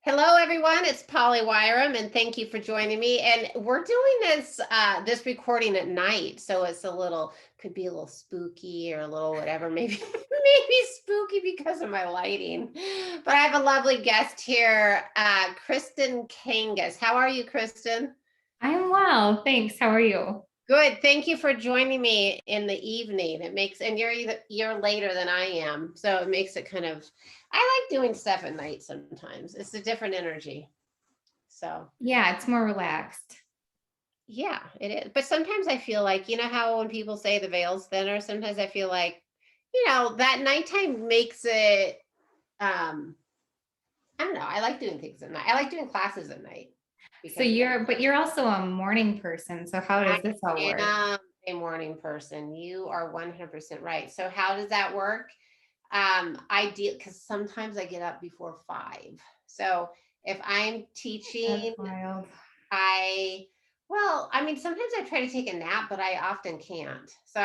Hello, everyone. It's Polly Wyram, and thank you for joining me. And we're doing this recording at night, so it's could be a little spooky or a little whatever, maybe maybe spooky because of my lighting. But I have a lovely guest here, Kristen Kangas. How are you, Kristen? I'm well, thanks. How are you? Good. Thank you for joining me in the evening. And you're later than I am, so it makes it kind of. I like doing stuff at night sometimes. It's a different energy. So Yeah, it's more relaxed. yeah, it is. But sometimes I feel like, how when people say the veil's thinner, sometimes I feel like, that nighttime makes it, I don't know. I like doing things at night. I like doing classes at night So because you're also a morning person. So how I does this all work? am a morning person. You are 100% right. So how does that work? Because sometimes I get up before 5. So if I'm That's teaching, wild. I well, I mean, sometimes I try to take a nap, but I often can't. So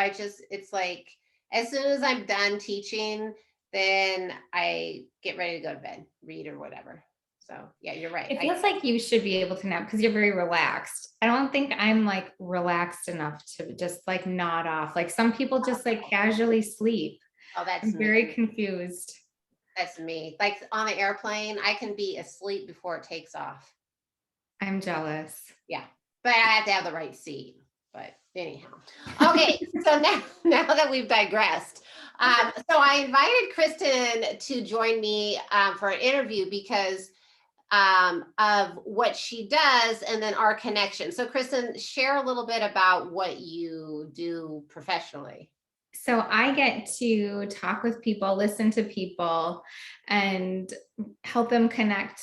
it's like as soon as I'm done teaching, then I get ready to go to bed, read or whatever. So yeah, you're right. It feels like you should be able to nap because you're very relaxed. I don't think I'm like relaxed enough to just like nod off. Like some people just like casually sleep. Oh, that's I'm me. very confused. That's me. Like on an airplane, I can be asleep before it takes off. I'm jealous. Yeah, but I have to have the right seat. But anyhow, okay. So now that we've digressed, so I invited Kristen to join me for an interview because of what she does and then our connection. So, Kristen, share a little bit about what you do professionally. So I get to talk with people, listen to people, and help them connect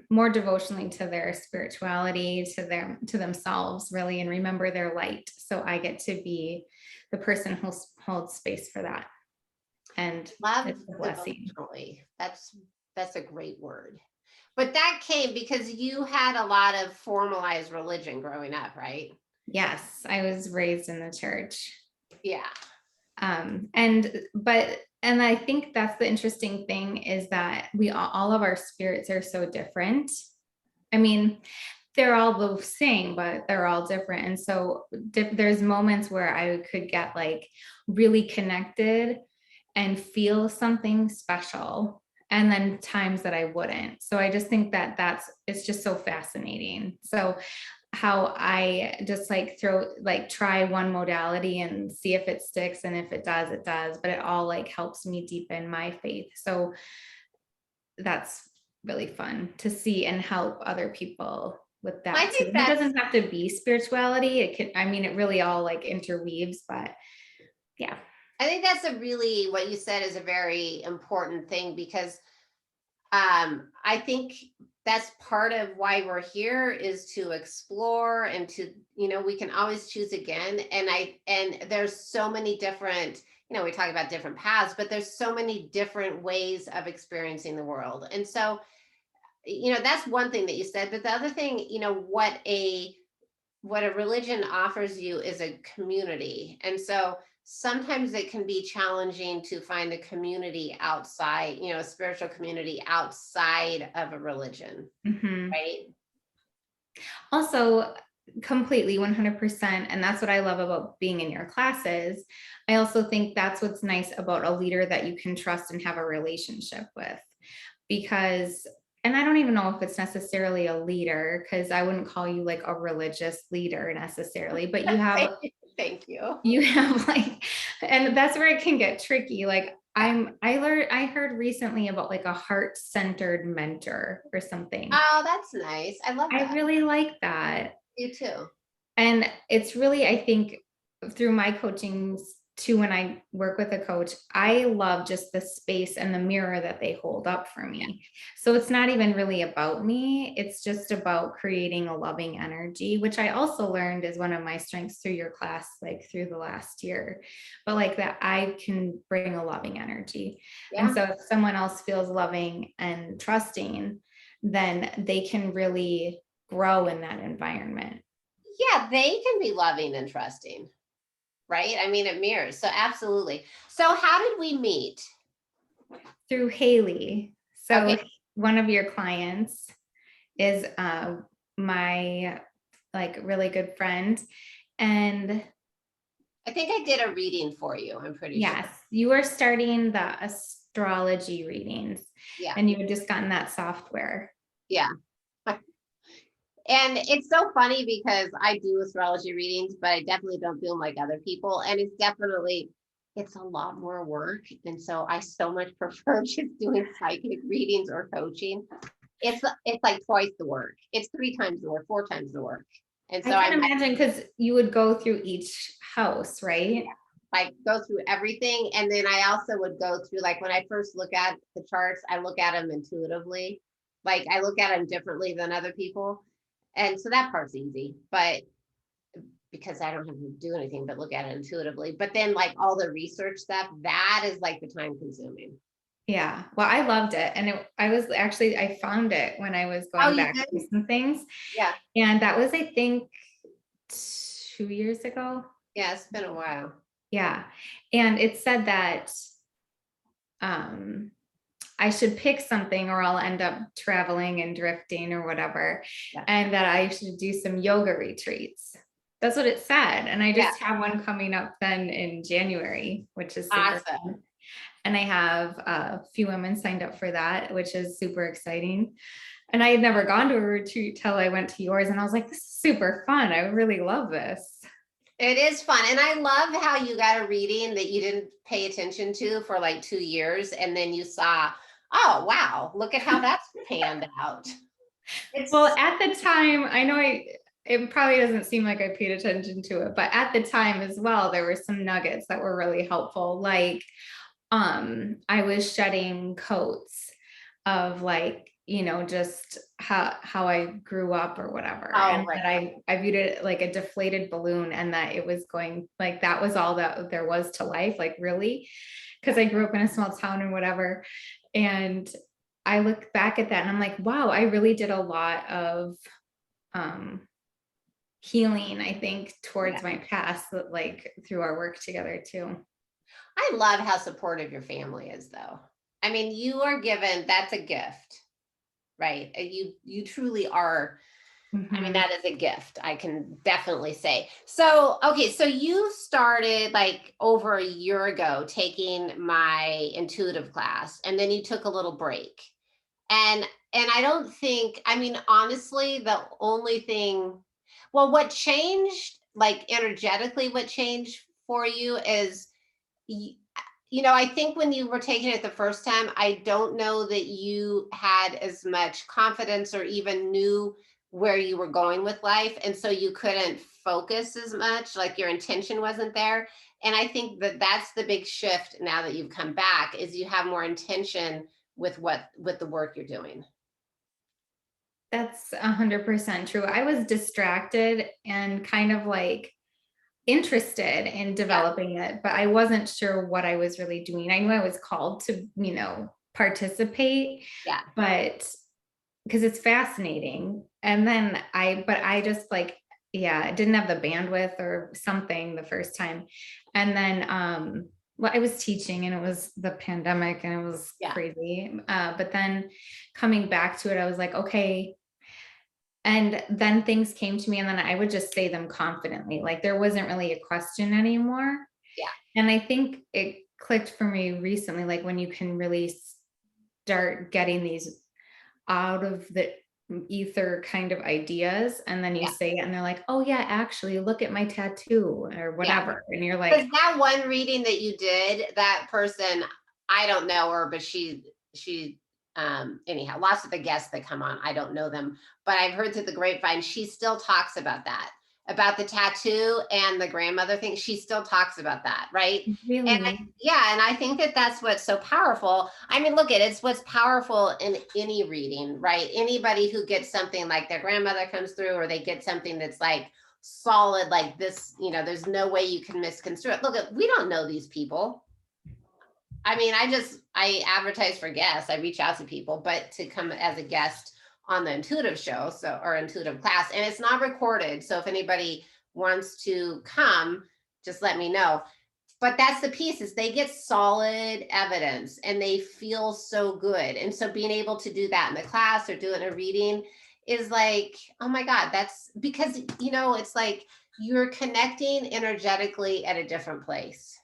more devotionally to their spirituality, to themselves, really, and remember their light. So I get to be the person who holds space for that, and Love it's a blessing. devotionally. That's a great word. But that came because you had a lot of formalized religion growing up, right? Yes, I was raised in the church. Yeah. And I think that's the interesting thing is that all of our spirits are so different. I mean, they're all the same, but they're all different. And so there's moments where I could get like really connected and feel something special, and then times that I wouldn't. So I just think that it's just so fascinating. So how I just like try one modality and see if it sticks, and if it does, it does, but it all like helps me deepen my faith. So that's really fun to see and help other people with I that too. think And it that's doesn't have to be spirituality. It can, I mean, it really all like interweaves, but yeah. I think that's a really what you said is a very important thing because I think that's part of why we're here is to explore and to, we can always choose again. And there's so many different, we talk about different paths, but there's so many different ways of experiencing the world. And so, that's one thing that you said. But the other thing, what a religion offers you is a community. And so sometimes it can be challenging to find a community outside, a spiritual community outside of a religion, Mhm. right? Also, completely 100%. And that's what I love about being in your classes. I also think that's what's nice about a leader that you can trust and have a relationship with. Because, and I don't even know if it's necessarily a leader, because I wouldn't call you like a religious leader necessarily, but Thank you. you have like, and that's where it can get tricky. Like I heard recently about like a heart-centered mentor or something. Oh, that's nice. I love I that. really like that. You too. And it's really, I think, through my coachings too, when I work with a coach, I love just the space and the mirror that they hold up for me. So it's not even really about me. It's just about creating a loving energy, which I also learned is one of my strengths through your class, like through the last year. But like that, I can bring a loving energy. And Yeah. so if someone else feels loving and trusting, then they can really grow in that environment. Yeah, they can be loving and trusting, right? I mean, it mirrors. So absolutely. So how did we meet? Through Haley. So Okay. one of your clients is my like really good friend. And I think I did a reading for you. I'm pretty sure. yes, you are starting the astrology readings Yeah. and you had just gotten that software. Yeah. And it's so funny because I do astrology readings, but I definitely don't do them like other people. And it's a lot more work. And so I so much prefer just doing psychic readings or coaching. It's like twice the work. It's 3 times the work, 4 times the work. And I so can I'm imagine because you would go through each house, right? like go through everything. And then I also would go through, like when I first look at the charts, I look at them intuitively. Like I look at them differently than other people. And so that part's easy, but because I don't have to do anything but look at it intuitively. But then like all the research stuff, that is like the time consuming. Yeah. Well, I loved it. And I found it when I was Oh, going you back did? through some things. Yeah. And that was, I think, 2 years ago. Yeah, it's been a while. Yeah. And it said that um, I should pick something or I'll end up traveling and drifting or whatever. Yeah. And that I should do some yoga retreats. That's what it said. And I Yeah. just have one coming up then in January, which is super Awesome. fun. And I have a few women signed up for that, which is super exciting. And I had never gone to a retreat till I went to yours. And I was like, this is super fun. I really love this. It is fun. And I love how you got a reading that you didn't pay attention to for like 2 years. And then you saw, oh, wow, look at how that's panned out. Well, at the time, I know it probably doesn't seem like I paid attention to it, but at the time as well, there were some nuggets that were really helpful. Like, I was shedding coats of like, just how I grew up or whatever. Oh, And right. that I viewed it like a deflated balloon and that it was going like that was all that there was to life, like really, because I grew up in a small town and whatever. And I look back at that and I'm like, wow, I really did a lot of healing, I think, towards my past, like through our work together too. I love how supportive your family is, though. I mean, you are given, that's a gift, right? You truly are. I mean, Mhm. that is a gift, I can definitely say. So, okay, so you started like over a year ago taking my intuitive class, and then you took a little break. And I don't think, I mean, honestly, the only thing, well, what changed, like energetically, what changed for you is y- I think when you were taking it the first time, I don't know that you had as much confidence or even knew where you were going with life. And so you couldn't focus as much, like your intention wasn't there. And I think that that's the big shift now that you've come back is you have more intention with the work you're doing. That's 100% true. I was distracted and kind of like interested in Yeah. developing it, but I wasn't sure what I was really doing. I knew I was called to, participate, Yeah. but because it's fascinating. And then but I just like, yeah, I didn't have the bandwidth or something the first time. And then, well, I was teaching and it was the pandemic and it was Yeah. crazy. But then coming back to it, I was like, okay, and then things came to me and then I would just say them confidently. Like there wasn't really a question anymore. Yeah. And I think it clicked for me recently, like when you can really start getting these out of the ether kind of ideas. And then you Yeah. say it and they're like, oh yeah, actually look at my tattoo or Yeah. whatever. And you're Because like, that one reading that you did, that person, I don't know her, but she anyhow, lots of the guests that come on, I don't know them, but I've heard through the grapevine, she still talks about the tattoo and the grandmother thing. She still talks about that, right? And really? yeah, and I think that that's what's so powerful. I mean, look at it's what's powerful in any reading, right? Anybody who gets something like their grandmother comes through, or they get something that's like solid like this, there's no way you can misconstrue it. Look, we don't know these people. I mean, I advertise for guests, I reach out to people, but to come as a guest on the intuitive show, so, or intuitive class, and it's not recorded, so if anybody wants to come, just let me know. but that's the piece, is they get solid evidence and they feel so good. And so being able to do that in the class or do it in a reading is like, oh my God, that's because, it's like you're connecting energetically at a different place,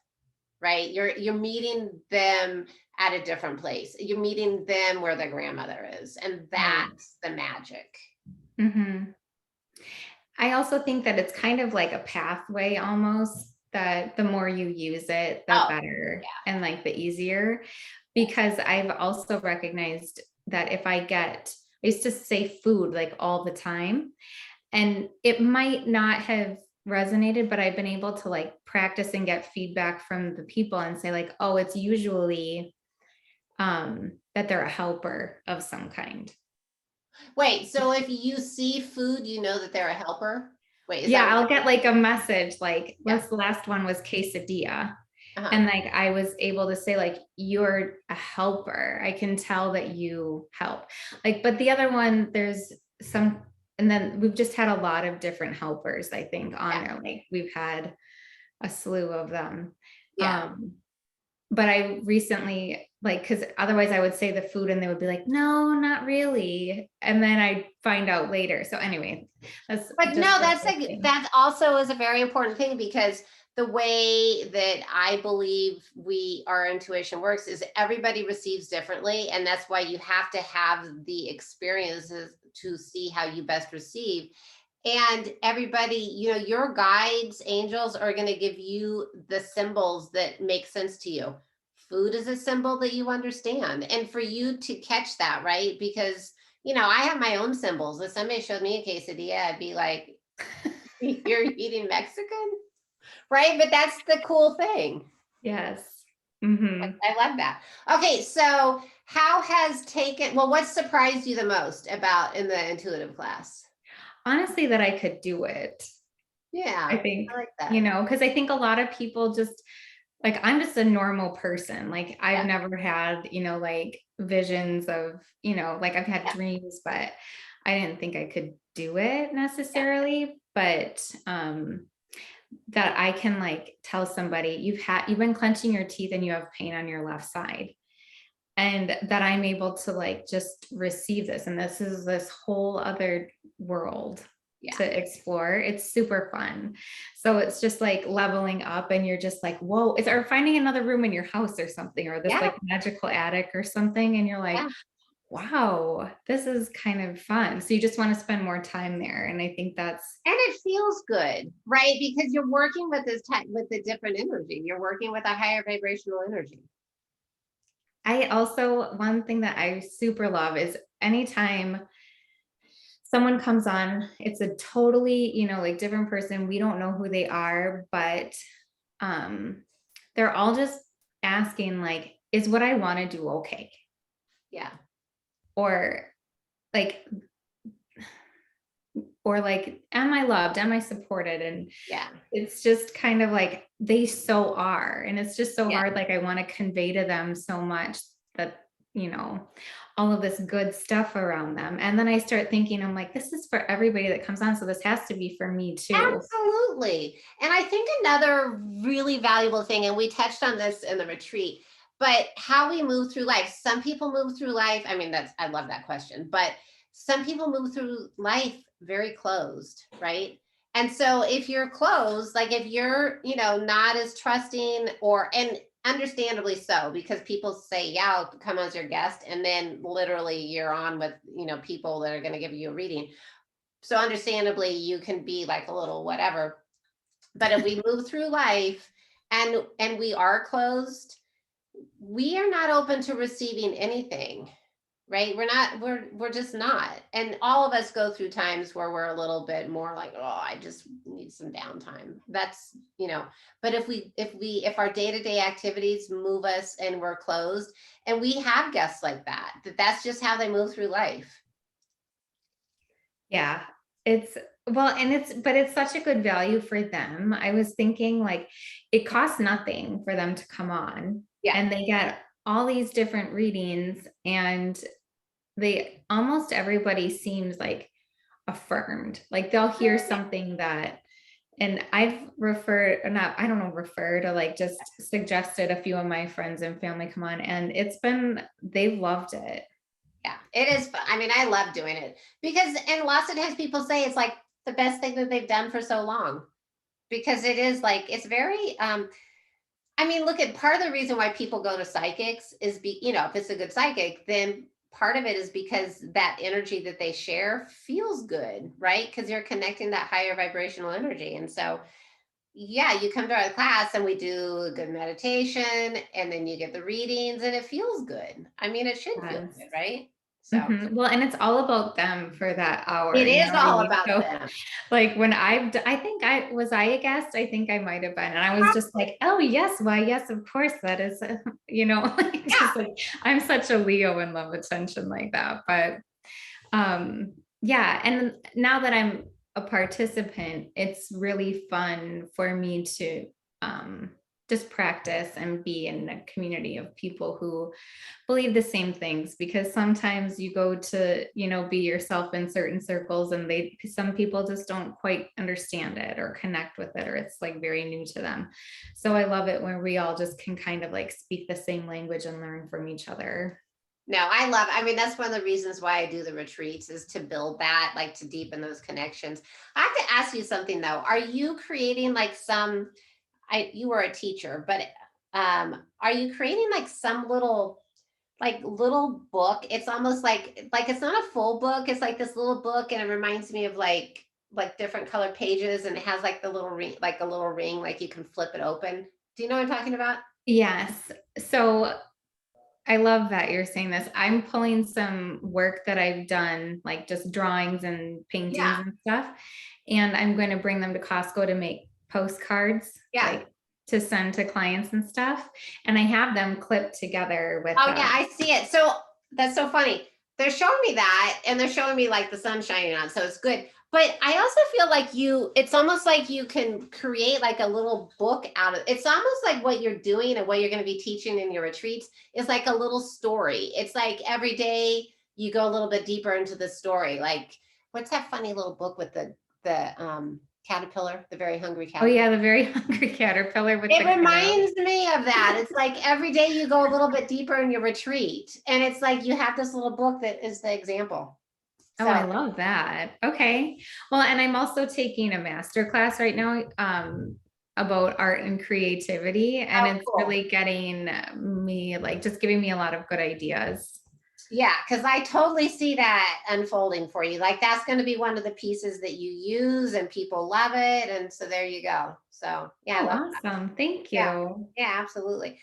right? You're meeting them at a different place. You're meeting them where their grandmother is. And Right. that's the magic. Mhm. I also think that it's kind of like a pathway almost, that the more you use it, the Oh, better yeah. and like the easier. Because I've also recognized that I used to say food like all the time, and it might not have resonated, but I've been able to like practice and get feedback from the people and say like, oh, it's usually that they're a helper of some kind. Wait, so if you see food, you know that they're a helper? Wait, is Yeah, that what I'll you're get saying? like a message like, Yeah. what's the last one was quesadilla. Uh-huh. And like I was able to say like, you're a helper. I can tell that you help. Like, but the other one, there's some, and then we've just had a lot of different helpers, I think, on Yeah. there. Like we've had a slew of them. Yeah. Um, but I recently, like, because otherwise I would say the food and they would be like, no, not really. And then I find out later. So anyway, that's But just no, a that's quick like thing. that also is a very important thing, because the way that I believe our intuition works is everybody receives differently, and that's why you have to have the experiences to see how you best receive. And everybody, your guides, angels, are going to give you the symbols that make sense to you. Food is a symbol that you understand, and for you to catch that, right? Because I have my own symbols. If somebody showed me a quesadilla, I'd be like, you're eating Mexican, right? But that's the cool thing. Yes. Hmm. I love that. Okay, so what surprised you the most about in the intuitive class? Honestly, that I could do it. I Yeah, think, I like that. because I think a lot of people just like, I'm just a normal person. Like, I've Yeah, never had, like visions of, like I've had yeah, dreams, but I didn't think I could do it yeah, necessarily. But that I can like tell somebody you've been clenching your teeth and you have pain on your left side. And that I'm able to like just receive this. And this is this whole other world yeah. to explore. It's super fun. So it's just like leveling up and you're just like, whoa, or finding another room in your house or something, or this Yeah, like magical attic or something. And you're like, yeah. wow, this is kind of fun. So you just want to spend more time there. And I think that's, And it feels good, right? Because you're working with with the different energy. You're working with a higher vibrational energy. I also, one thing that I super love is anytime someone comes on, it's a totally, like different person. We don't know who they are, but um they're all just asking like, is what I want to do okay? Yeah, Or like, am I loved? Am I supported? And yeah, it's just kind of like they so are. And it's just so yeah. hard. Like I want to convey to them so much that, you know, all of this good stuff around them. And then I start thinking, I'm like, this is for everybody that comes on. So this has to be for me too. Absolutely. And I think another really valuable thing, and we touched on this in the retreat, but how we move through life. Some people move through life. I mean, I love that question, but some people move through life very closed, right? And so if you're closed, like if you're, not as trusting, and understandably so, because people say, yeah, I'll come as your guest. And then literally you're on with, people that are going to give you a reading. So understandably, you can be like a little whatever. But if we move through life and we are closed, we are not open to receiving anything, right? We're just not. And all of us go through times where we're a little bit more like, oh, I just need some downtime. That's, but if our day-to-day activities move us and we're closed, and we have guests like that's just how they move through life. Yeah. It's well, and but it's such a good value for them. I was thinking like it costs nothing for them to come on Yeah. and they get all these different readings and they almost everybody seems like affirmed. Like they'll hear something that And I've referred, or not, I don't know, referred or like just suggested a few of my friends and family come on, and they've loved it. Yeah, it is fun. I mean, I love doing it because, and lots of times people say it's like the best thing that they've done for so long because it is like, it's very, I mean, look at part of the reason why people go to psychics is if it's a good psychic, then part of it is because that energy that they share feels good, right? Because you're connecting that higher vibrational energy. And so, yeah, you come to our class and we do a good meditation and then you get the readings and it feels good. I mean, it should feel Yes. good, right? So Well, and it's all about them for that hour, it you know is what I all mean? about So, them. like, when I think I a guest? I think I might have been, and I was just Probably. like, "Oh, yes, why, yes, of course, that is," like, Yeah. just like, I'm such a Leo and love attention like that, but, yeah, and now that I'm a participant, it's really fun for me to, um, just practice and be in a community of people who believe the same things, because sometimes you go to, be yourself in certain circles and some people just don't quite understand it or connect with it, or it's like very new to them. So I love it when we all just can kind of like speak the same language and learn from each other. No, I mean, that's one of the reasons why I do the retreats is to build that, like to deepen those connections. I have to ask you something though. Are you creating like you were a teacher, but are you creating like some little book? It's almost like it's not a full book. It's like this little book and it reminds me of like different color pages and it has like the little ring, like a little ring, like you can flip it open. Do you know what I'm talking about? Yes. So I love that you're saying this. I'm pulling some work that I've done, like just drawings and Yeah. paintings and stuff, and I'm going to bring them to Costco to make postcards, Yeah. like to send to clients and stuff. And I have them clipped together with Oh yeah, I see it. So that's so funny. They're showing me that and they're showing me like the sun shining on, so it's good. But I also feel like it's almost like you can create like a little book out of it's almost like what you're doing and what you're going to be teaching in your retreats is like a little story. It's like every day you go a little bit deeper into the story. Like what's that funny little book with the caterpillar, the very hungry oh yeah, caterpillar? the very hungry caterpillar with It the cow. reminds me of that. It's like every day you go a little bit deeper in your retreat, and it's like you have this little book that is the example. Oh, I So, love that. Okay. Well, and I'm also taking a master class right now, about art and creativity, and oh, it's cool. really getting me, like, just giving me a lot of good ideas. Yeah, because I totally see that unfolding for you. Like that's going to be one of the pieces that you use, and people love it. And so there you go. So yeah, I Oh, love. awesome. Thank Yeah, you. yeah, absolutely.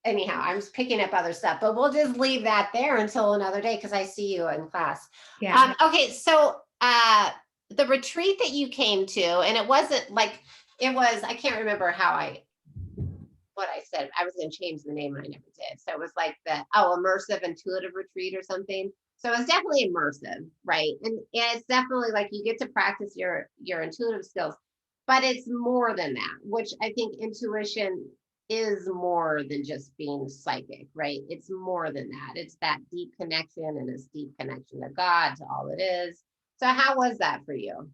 Anyhow, I'm just picking up other stuff, but we'll just leave that there until another day because I see you in class. Yeah. Okay, so the retreat that you came to, and it wasn't like it was, I can't remember what I said. I was going to change the name and I never did. So it was like immersive intuitive retreat or something. So it's definitely immersive, right? And it's definitely like you get to practice your intuitive skills, but it's more than that, which I think intuition is more than just being psychic, right? It's more than that. It's that deep connection and this deep connection to God, to all it is. So how was that for you?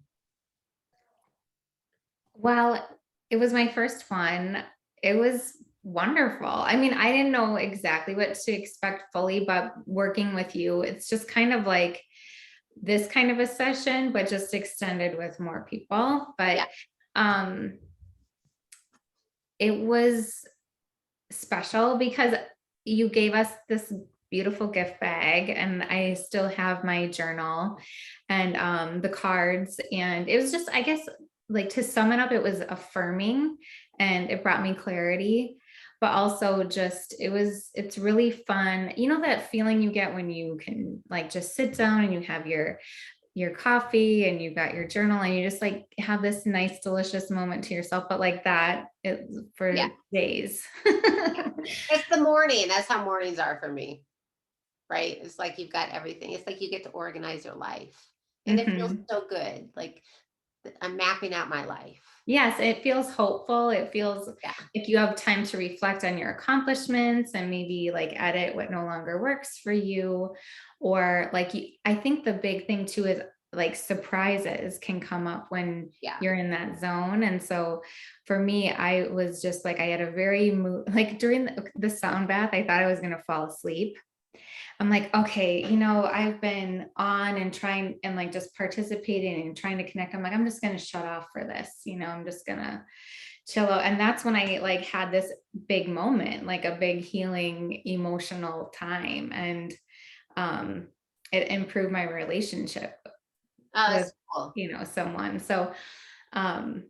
Well, it was my first one. It was wonderful. I mean, I didn't know exactly what to expect fully, but working with you, it's just kind of like this kind of a session, but just extended with more people. Yeah. But um, it was special because you gave us this beautiful gift bag, and I still have my journal and the cards, and it was just, I guess, like, to sum it up, it was affirming and it brought me clarity, but also just it's really fun, that feeling you get when you can like just sit down and you have your coffee and you got your journal and you just like have this nice delicious moment to yourself, but like that it Yeah. for days. It's the morning. That's how mornings are for me, right? It's like you've got everything. It's like you get to organize your life. And it feels Mhm. so good. Like I'm mapping out my life. Yes, it feels hopeful. It feels Yeah. like you have time to reflect on your accomplishments and maybe like edit what no longer works for you. Or like, I think the big thing too is like surprises can come up when Yeah. you're in that zone. And so for me, I was just like, I had a very like during the sound bath, I thought I was going to fall asleep. I'm like, okay, I've been on and trying and like just participating and trying to connect. I'm like, I'm just going to shut off for this. I'm just going to chill out. And that's when I like had this big moment, like a big healing emotional time. And um, it improved my relationship Oh, with, that's cool. someone. So,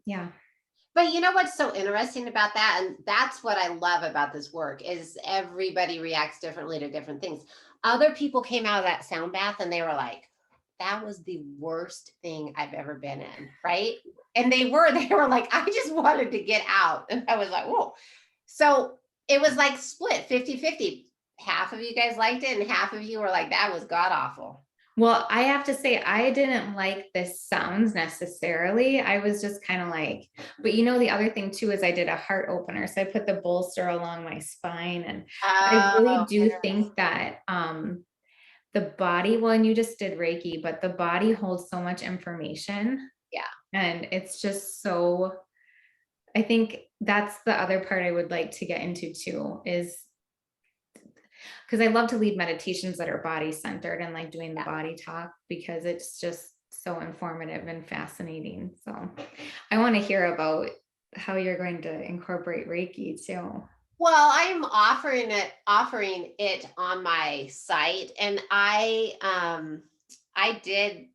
yeah. But you know what's so interesting about that? And that's what I love about this work is everybody reacts differently to different things. Other people came out of that sound bath and they were like, that was the worst thing I've ever been in. Right. And they were like, I just wanted to get out. And I was like, whoa. So it was like split 50-50. Half of you guys liked it and half of you were like, that was god awful. Well, I have to say, I didn't like the sounds necessarily. I was just kind of like, but the other thing too is I did a heart opener. So I put the bolster along my spine. And I really Oh, do think that the body, well, and you just did Reiki, but the body holds so much information. yeah. And it's just so, I think that's the other part I would like to get into too, is because I love to lead meditations that are body centered and like doing the Yeah. body talk because it's just so informative and fascinating. So I want to hear about how you're going to incorporate Reiki too. Well, I'm offering it on my site, and I did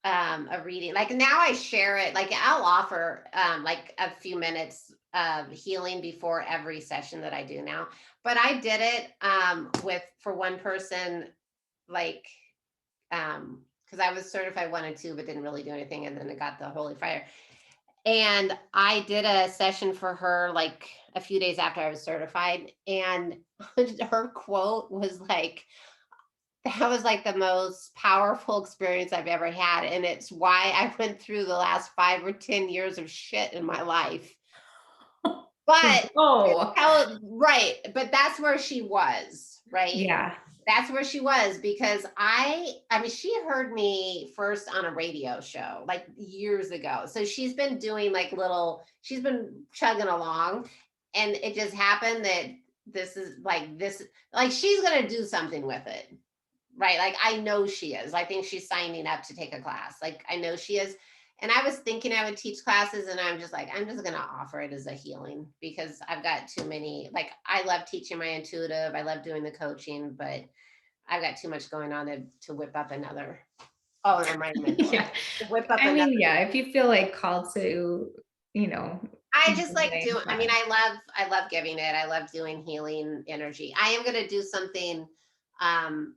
a reading. Like now I share it. Like I'll offer like a few minutes of healing before every session that I do now. But I did it with for one person, like because I was certified 1 and 2, but didn't really do anything, and then I got the holy fire. And I did a session for her like a few days after I was certified. And her quote was like, that was like the most powerful experience I've ever had. And it's why I went through the last 5 or 10 years of shit in my life. But Oh, right. But that's where she was, right? yeah. That's where she was because I mean she heard me first on a radio show like years ago. So she's been doing like she's been chugging along, and it just happened that this like she's going to do something with it. Right? Like I know she is. I think she's signing up to take a class. Like I know she is. And I was thinking I would teach classes, and I'm just like, I'm just going to offer it as a healing because I've got too many. Like, I love teaching my intuitive, I love doing the coaching, but I've got too much going on to whip up another. Oh, and I'm writing my door. Yeah. Whip up I another. mean, yeah, if you feel like called to, I just like meditating, do. I mean, I love giving it. I love doing healing energy. I am going to do something um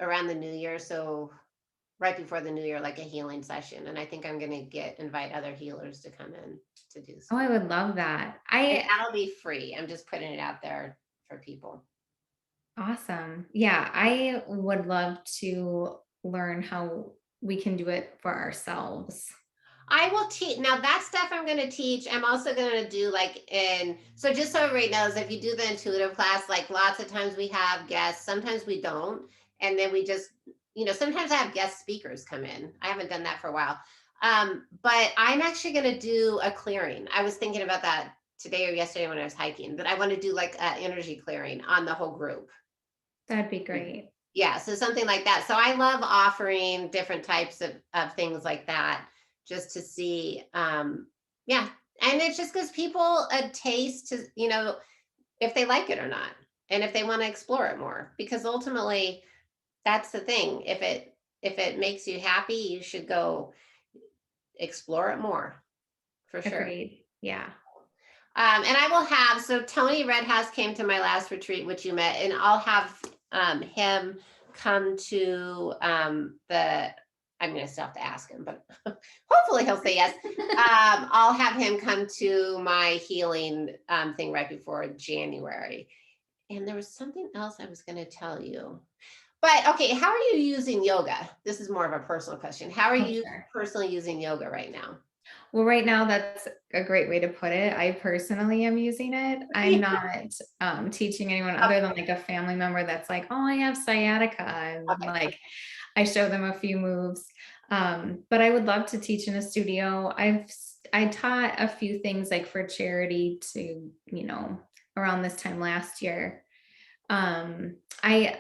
around the new year, so right before the new year, like a healing session, and I think I'm going to invite other healers to come in to do oh, I some, would love that. and that'll be free. I'm just putting it out there for people. Awesome. Yeah, I would love to learn how we can do it for ourselves. I will teach now that stuff I'm going to teach. I'm also going to do like so just so everybody knows, if you do the intuitive class, like lots of times we have guests, sometimes we don't. And then we just, sometimes I have guest speakers come in. I haven't done that for a while. But I'm actually going to do a clearing. I was thinking about that today or yesterday when I was hiking, that I want to do like an energy clearing on the whole group. That'd be great. Yeah, so something like that. So I love offering different types of things like that just to see. Yeah. And it just gives people a taste to, if they like it or not. And if they want to explore it more. Because ultimately that's the thing. If it makes you happy, you should go explore it more for sure. Agreed. Yeah. And I will have, so Tony Redhouse came to my last retreat, which you met, and I'll have him come to I'm going to still have to ask him, but hopefully he'll say yes. I'll have him come to my healing thing right before January. And there was something else I was going to tell you. But okay, how are you using yoga? This is more of a personal question. How are Oh, you sure. personally using yoga right now? Well, right now, that's a great way to put it. I personally am using it. I'm not teaching anyone other than like a family member that's like, oh, I have sciatica. And Okay. like, I show them a few moves. But I would love to teach in a studio. I taught a few things like for charity to, around this time last year. I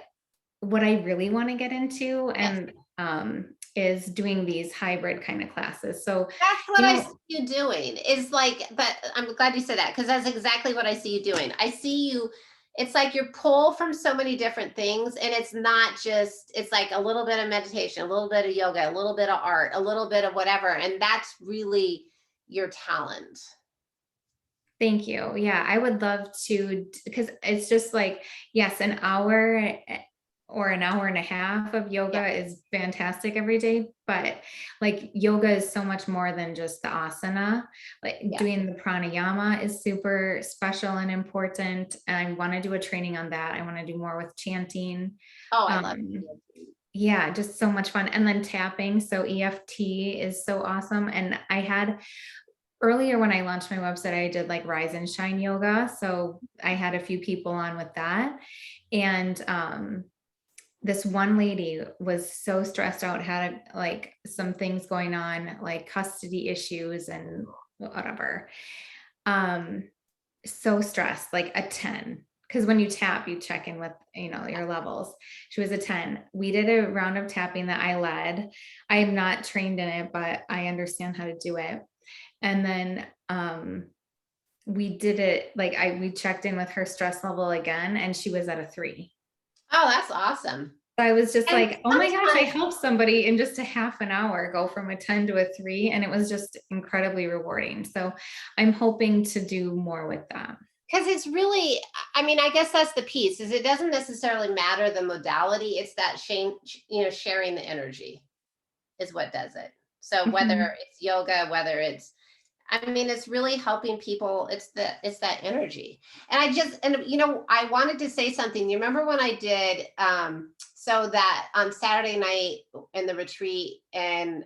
what I really want to get into Yes. and is doing these hybrid kind of classes. So, That's what you I see know, you doing is like, but I'm glad you said that because that's exactly what I see you doing. I see you, it's like you're pulled from so many different things, and it's not just, it's like a little bit of meditation, a little bit of yoga, a little bit of art, a little bit of whatever. And that's really your talent. thank you. Yeah, I would love to because it's just like, yes, an hour or an hour and a half of Yeah. yoga is fantastic every day, but like yoga is so much more than just the asana. Like Yeah. doing the pranayama is super special and important. And I want to do a training on that. I want to do more with chanting. Oh, I love Um, it. yeah, just so much fun. And then tapping. So EFT is so awesome. And I had earlier when I launched my website, I did like rise and shine yoga. So I had a few people on with that. And this one lady was so stressed out, had like some things going on, like custody issues and whatever. Um, so stressed, like a 10. Because when you tap, you check in with, your levels. She was a 10. We did a round of tapping that I led. I am not trained in it, but I understand how to do it. And then we did it like we checked in with her stress level again, and she was at a 3. Oh, that's awesome. So I was just And like, oh my gosh, I sometimes, helped somebody in just a half an hour go from a 10 to a 3. And it was just incredibly rewarding. So I'm hoping to do more with that. because it's really, I mean, I guess that's the piece is it doesn't necessarily matter the modality. It's that sharing the energy is what does it. So whether Mhm. it's yoga, whether it's, I mean, it's really helping people. It's that energy. And I wanted to say something. You remember when I did so that on Saturday night in the retreat, and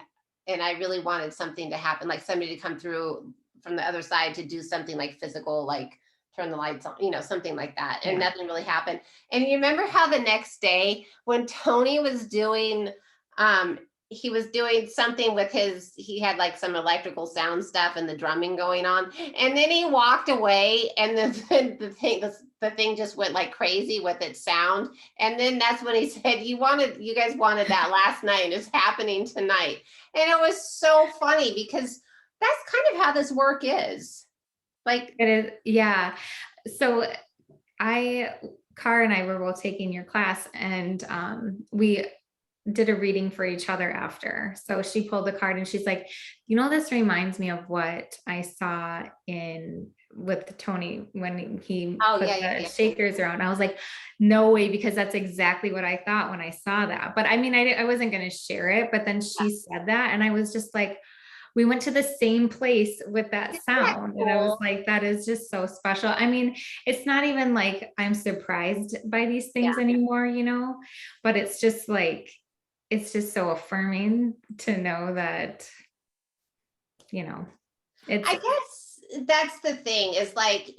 I really wanted something to happen, like somebody to come through from the other side to do something like physical, like turn the lights on, something like that. And Yeah. nothing really happened. And you remember how the next day when Tony was doing um he was doing something with he had like some electrical sound stuff and the drumming going on, and then he walked away, and the thing just went like crazy with its sound. And then that's when he said, you guys wanted that last night, and it's happening tonight. And it was so funny because that's kind of how this work is, like. It is. Yeah. So I, Car and I were both taking your class, and we did a reading for each other after. So she pulled the card and she's like, this reminds me of what I saw in with Tony when he Oh, put yeah, yeah, the yeah. shakers around. I was like, no way, because that's exactly what I thought when I saw that. But I mean, I wasn't going to share it, but then she said that, and I was just like, we went to the same place with that Isn't that sound. And I was cool? like, that is just so special. I mean, it's not even like I'm surprised by these Yeah. things anymore, but it's just like, it's just so affirming to know that, you know, it's I guess that's the thing is like,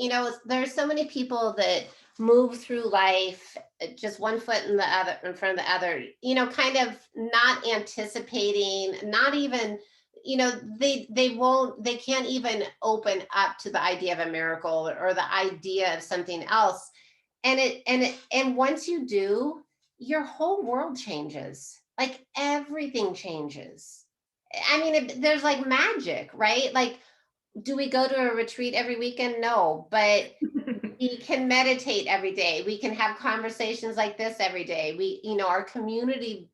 there's so many people that move through life just one foot in the other in front of the other, kind of not anticipating, not even, they can't even open up to the idea of a miracle or the idea of something else. And once you do, your whole world changes. Like everything changes. I mean, there's like magic, right? Like, do we go to a retreat every weekend? No, but we can meditate every day. We can have conversations like this every day. Our community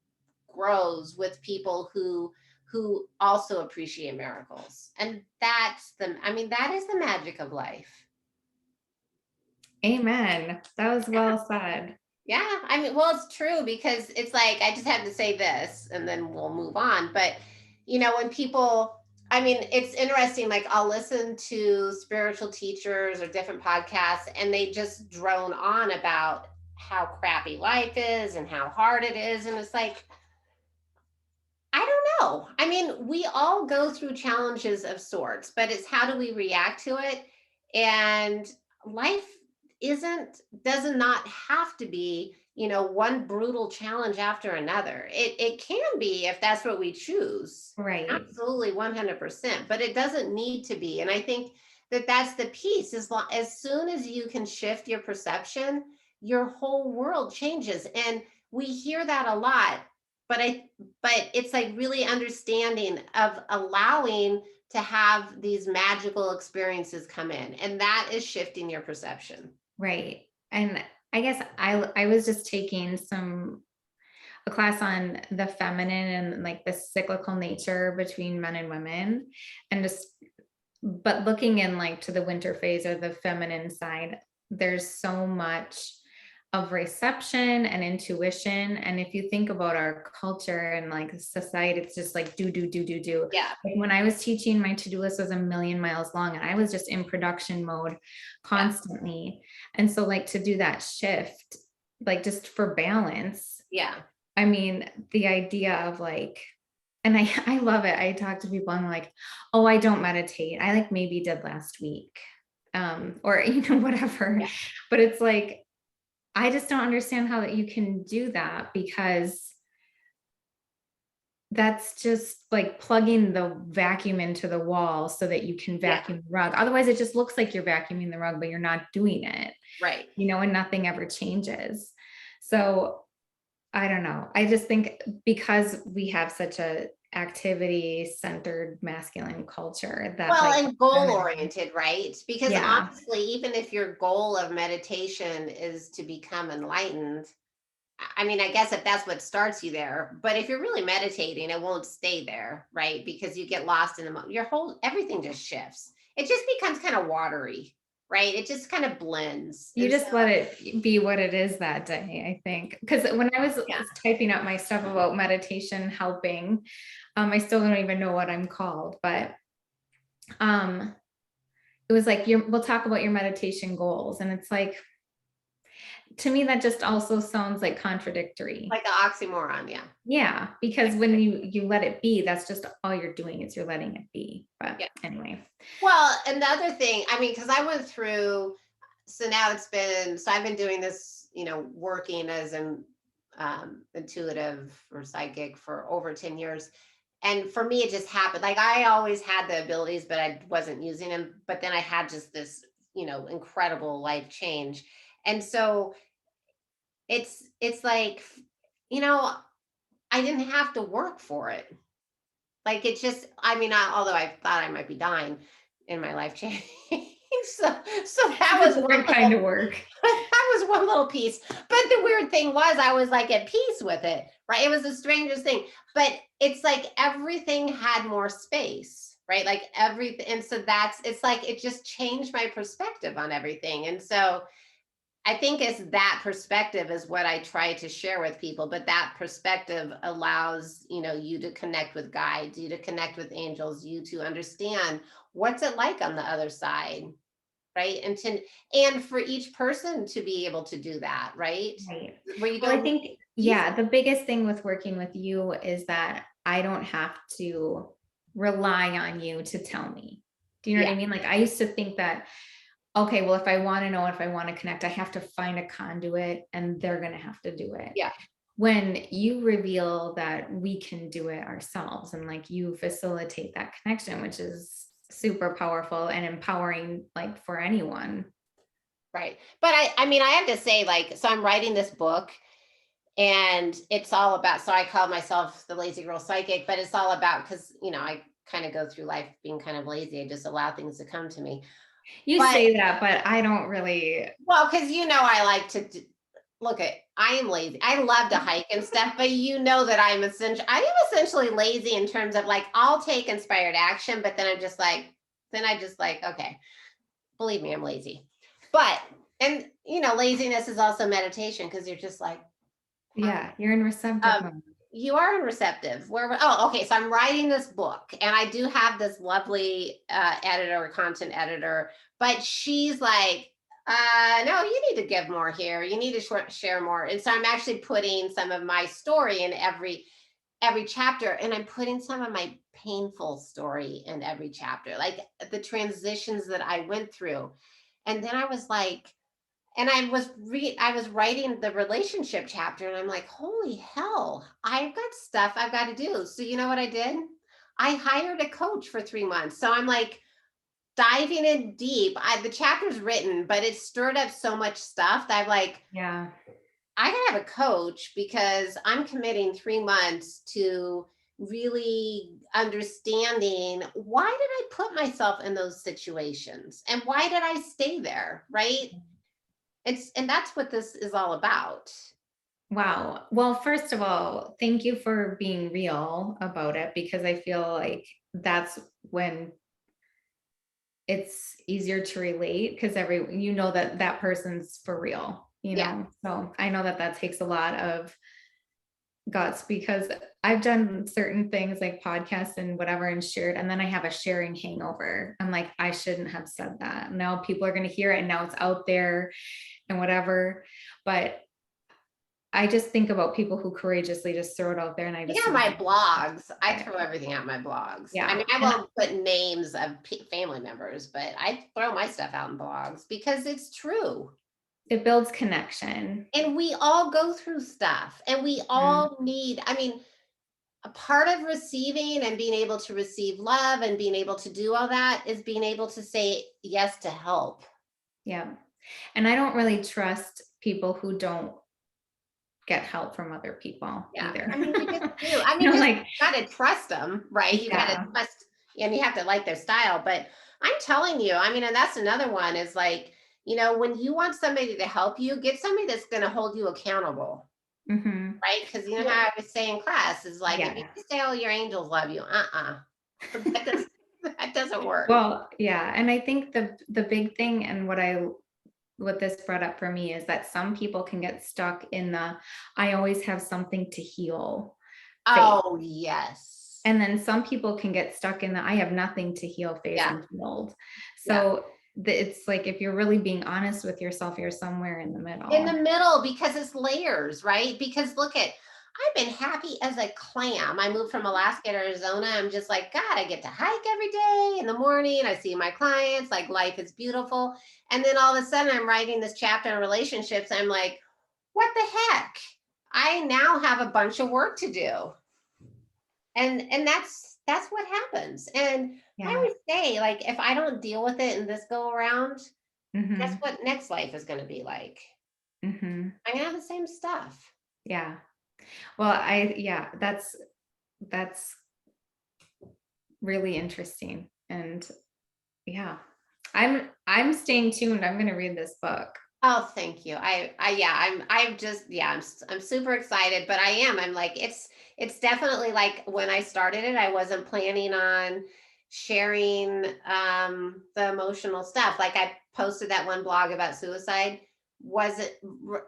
grows with people who also appreciate miracles. And that is the magic of life. amen. That was well said. Yeah, I mean, well, it's true because it's like I just had to say this and then we'll move on. But when people, I mean, it's interesting. Like I'll listen to spiritual teachers or different podcasts, and they just drone on about how crappy life is and how hard it is, and it's like I don't know. I mean, we all go through challenges of sorts, but it's how do we react to it? And life isn't does not have to be one brutal challenge after another. It can be if that's what we choose. Right. Absolutely 100%, but it doesn't need to be. And I think that that's the piece, as soon as you can shift your perception, your whole world changes. And we hear that a lot, but it's like really understanding of allowing to have these magical experiences come in, and that is shifting your perception. Right. And I guess I was just taking a class on the feminine and like the cyclical nature between men and women, and just but looking in like to the winter phase or the feminine side, there's so much of reception and intuition. And if you think about our culture and like society, it's just like do, do, do, do, do. Yeah. Like when I was teaching, my to-do list was a million miles long and I was just in production mode Yeah. constantly. And so like to do that shift, like just for balance, Yeah. I mean, the idea of like, and I love it. I talk to people, I'm like, oh, I don't meditate. I like maybe did last week. Or whatever. Yeah. But it's like, I just don't understand how that you can do that, because that's just like plugging the vacuum into the wall so that you can Yeah. vacuum the rug. Otherwise, it just looks like you're vacuuming the rug, but you're not doing it, Right. and nothing ever changes. So I don't know. I just think because we have such a activity centered masculine culture that Well, like, and goal oriented, right? Because yeah, honestly, even if your goal of meditation is to become enlightened, I mean, I guess if that's what starts you there, but if you're really meditating, it won't stay there, right? Because you get lost in your whole everything just shifts. It just becomes kind of watery, right? It just kind of blends. you And so, just let it be what it is that day, I think. Because when I was yeah. typing up my stuff about meditation helping, I still don't even know what I'm called, but um, it was like we'll talk about your meditation goals. And it's like, to me, that just also sounds like contradictory. Like an oxymoron, yeah. Yeah, because when you let it be, that's just all you're doing is you're letting it be. But Yeah. anyway. Well, another thing, I mean, because I went through, so now so I've been doing this, working as an intuitive or psychic for over 10 years. And for me, it just happened. Like I always had the abilities, but I wasn't using them. But then I had just this, incredible life change. And so it's like, you know, I didn't have to work for it. Like it's just, I mean, although I thought I might be dying in my life change. So that was one Different kind little of work. that was one little piece. But the weird thing was I was like at peace with it, right? It was the strangest thing. But it's like everything had more space, right? Like everything. And so it's like it just changed my perspective on everything. And so I think it's that perspective is what I try to share with people, but that perspective allows, you to connect with guides, you to connect with angels, you to understand what's it like on the other side, right? And for each person to be able to do that, right? Right. Where you Well, I don't think, easy. yeah, the biggest thing with working with you is that I don't have to rely on you to tell me. Do you know Yeah, what I mean? Like I used to think that, okay, well, if I want to know, if I want to connect, I have to find a conduit and they're going to have to do it. yeah, When you reveal that we can do it ourselves and like you facilitate that connection, which is super powerful and empowering, like for anyone. right. But I mean, I have to say, like, so I'm writing this book and it's all about, so I call myself the lazy girl psychic, but it's all about, because, I kind of go through life being kind of lazy. I just allow things to come to me. You But say that, but I don't really. well, because I like to look at. I am lazy. I love to hike and stuff, but that I am essentially lazy in terms of like I'll take inspired action, but then I just like okay, believe me, I'm lazy. But and laziness is also meditation because you're just like Yeah, you're in receptive um, mode. you are receptive. Oh, okay. So I'm writing this book, and I do have this lovely editor, content editor, but she's like, no, you need to give more here. You need to share more. And so I'm actually putting some of my story in every chapter, and I'm putting some of my painful story in every chapter, like the transitions that I went through. And then I was like, And I was writing the relationship chapter and I'm like, holy hell, I've got stuff I've got to do. So you know what I did? I hired a coach for 3 months. So I'm like diving in deep. The chapter's written, but it stirred up so much stuff that I'm like, Yeah. I gotta have a coach because I'm committing 3 months to really understanding why did I put myself in those situations and why did I stay there, right? And that's what this is all about. Wow. Well, first of all, thank you for being real about it, because I feel like that's when it's easier to relate, because you know that that person's for real, you Yeah. know. So I know that that takes a lot of guts, because I've done certain things like podcasts and whatever and shared, and then I have a sharing hangover. I'm like, I shouldn't have said that. Now people are going to hear it and now it's out there and whatever. But I just think about people who courageously just throw it out there, and I just Yeah, think, my blogs. I okay, throw everything out in my blogs. I yeah, mean, I and won't put names of family members, but I throw my stuff out in blogs because it's true. it builds connection. And we all go through stuff and we Mm, all need, I mean, a part of receiving and being able to receive love and being able to do all that is being able to say yes to help. yeah. And I don't really trust people who don't get help from other people Yeah. either. I mean, you just do. I You mean, know, just like, gotta trust them, right? You gotta yeah. trust and you have to like their style. But I'm telling you, I mean, and that's another one is like, when you want somebody to help you, get somebody that's gonna hold you accountable, Mhm. right? Because you know Well, how I was saying in class is like if you yeah. just say, oh, your angels love you, that doesn't that doesn't work. Well, yeah, and I think the big thing, and what this brought up for me, is that some people can get stuck in the "I always have something to heal" phase. Oh, yes. And then some people can get stuck in the "I have nothing to heal" phase. Yeah, I'm healed. yeah. So it's like, if you're really being honest with yourself, you're somewhere in the In the middle. middle because it's layers, right? Because look at, I've been happy as a clam. I moved from Alaska to Arizona. I'm just like, God, I get to hike every day in the morning. I see my clients, like life is beautiful. And then all of a sudden I'm writing this chapter on relationships. I'm like, what the heck? I now have a bunch of work to do. And that's what happens. And I Yeah. always say, like, if I don't deal with it in this go around, guess Mhm. what next life is going to be like? Mhm. I'm gonna have the same stuff. Yeah. Well, yeah, that's really interesting. And yeah, I'm staying tuned. I'm going to read this book. Oh, thank you. Yeah, I'm just, yeah, I'm super excited, but I'm like, it's definitely like when I started it, I wasn't planning on sharing, the emotional stuff. Like I posted that one blog about suicide. Wasn't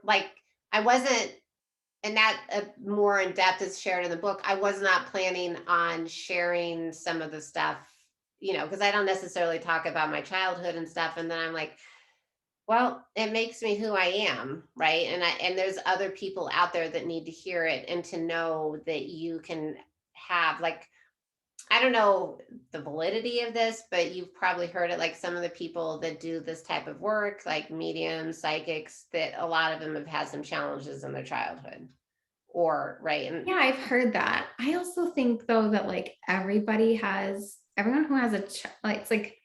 like, I wasn't, and that more in depth is shared in the book. I was not planning on sharing some of the stuff, because I don't necessarily talk about my childhood and stuff. And then I'm like, well, it makes me who I am, right? And there's other people out there that need to hear it and to know that you can have, like, I don't know the validity of this, but you've probably heard it, like some of the people that do this type of work, like mediums, psychics, that a lot of them have had some challenges in their childhood or right. And Yeah, I've heard that. I also think though that, like, everyone who has like, it's like,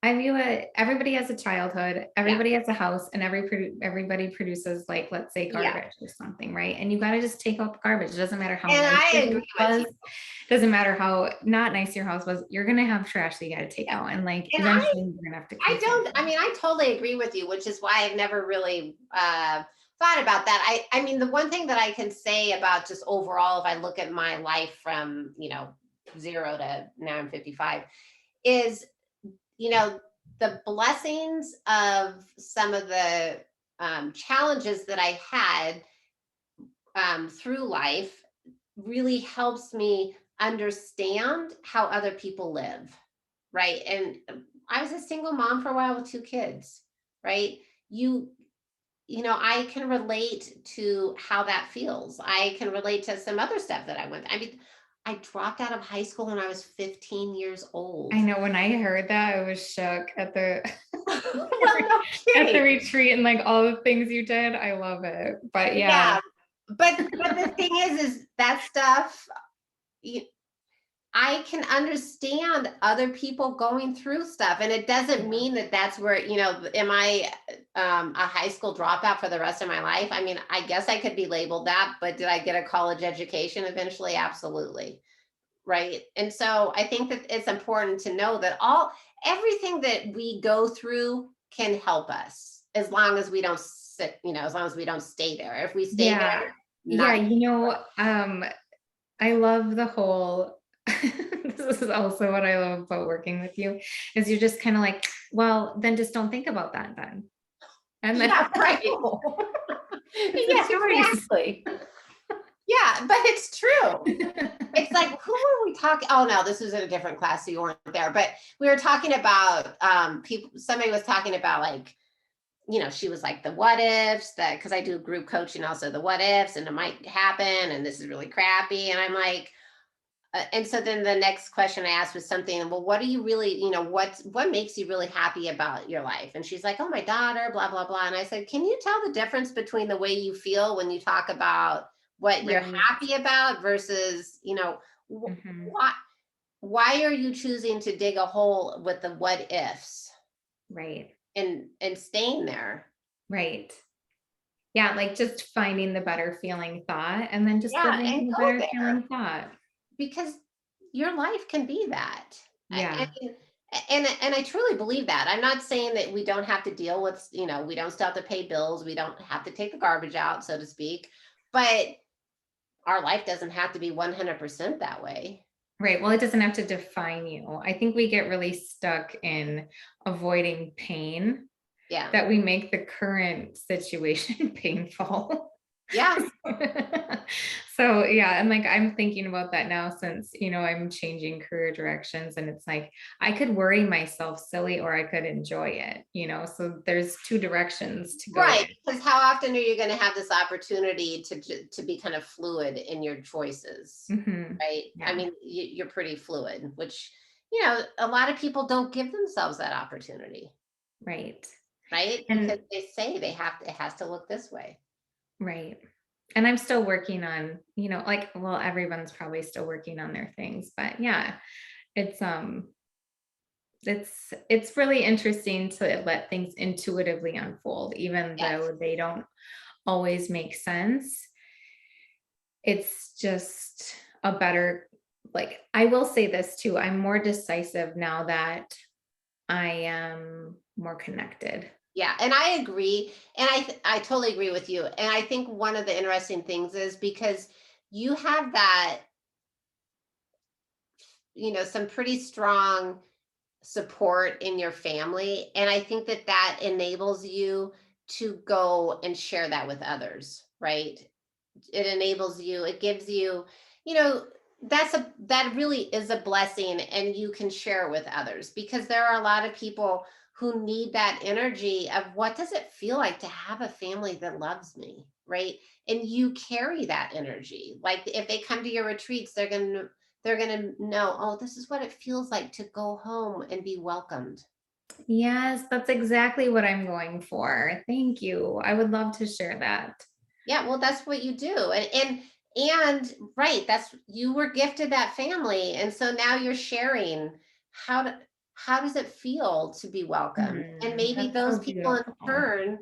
I view it, everybody has a childhood, yeah, everybody has a house, and everybody produces, like, let's say yeah. garbage or something, right? And you got to just take out the garbage. It doesn't matter how And nice I your agree house with you. was, doesn't matter how not nice your house was, you're gonna have trash that you got to take Yeah. out. And like And eventually you're gonna have to I contend don't, with I mean, I totally agree with you, which is why I've never really thought about that. I mean, the one thing that I can say about just overall, if I look at my life from, zero to now I'm 55, is, you know, the blessings of some of the challenges that I had through life really helps me understand how other people live, right? And I was a single mom for a while with 2 kids, right? You I can relate to how that feels. I can relate to some other stuff that I went. I mean, I dropped out of high school when I was 15 years I old. know, when I heard that, I was shook at the Well, no at the kidding. retreat and like all the things you did. I love it. But yeah, Yeah, but the thing is that stuff, you I can understand other people going through stuff, and it doesn't yeah, mean that that's where, am I a high school dropout for the rest of my life? I mean, I guess I could be labeled that, but did I get a college education eventually? Absolutely. Right. And so I think that it's important to know that everything that we go through can help us as long as we don't sit, as long as we don't stay there. If we stay yeah, there, yeah. not I love the whole. This is also what I love about working with you, is you're just kind of like, well, then just don't think about that then. And then yeah, right. no, it's a Yeah, choice. exactly. Yeah, but it's true. It's like, who were we talking? Oh no, this was in a different class, so you weren't there. But we were talking about people. Somebody was talking about like, she was like the what ifs, that because I do group coaching also, the what ifs, and it might happen, and this is really crappy. And I'm like, and so then the next question I asked was something, well, what do you really, what makes you really happy about your life? And she's like, oh, my daughter, blah, blah, blah. And I said, can you tell the difference between the way you feel when you talk about what you're Right. happy about versus, Mhm. why are you choosing to dig a hole with the what ifs Right. and staying there? Right. Yeah, like just finding the better feeling thought and then just Yeah, living and in the go better there. feeling thought. Because your life can be that. Yeah. And I truly believe that. I'm not saying that we don't have to deal with, we don't still have to pay bills, we don't have to take the garbage out, so to speak, but our life doesn't have to be 100% that way. Right. Well, it doesn't have to define you. I think we get really stuck in avoiding pain Yeah. that we make the current situation painful. Yeah. So yeah, and like I'm thinking about that now since, I'm changing career directions and it's like I could worry myself silly or I could enjoy it, so there's two directions to go Right. in. Because how often are you going to have this opportunity to be kind of fluid in your choices? Mhm. Right. I Yeah, mean, you're pretty fluid, which, a lot of people don't give themselves that opportunity. right. Right? Because And they say it has to look this way. right. And I'm still working on, like, well, everyone's probably still working on their things, but yeah, it's it's really interesting to let things intuitively unfold, even Yes. though they don't always make sense. It's just a better, like, I will say this too. I'm more decisive now that I am more connected. Yeah, and I agree, and I totally agree with you, and I think one of the interesting things is because you have that, some pretty strong support in your family, and I think that that enables you to go and share that with others, right? It enables you, it gives you, you know that really is a blessing, and you can share with others because there are a lot of people who need that energy of what does it feel like to have a family that loves me, right? And you carry that energy. Like if they come to your retreats, they're going to know, oh, this is what it feels like to go home and be welcomed. Yes, that's exactly what I'm going for. Thank you. I would love to share that. Yeah, well, that's what you do. And right, that's you were gifted that family. And so now you're sharing how to how does it feel to be welcomed? And maybe That's those so people in beautiful. turn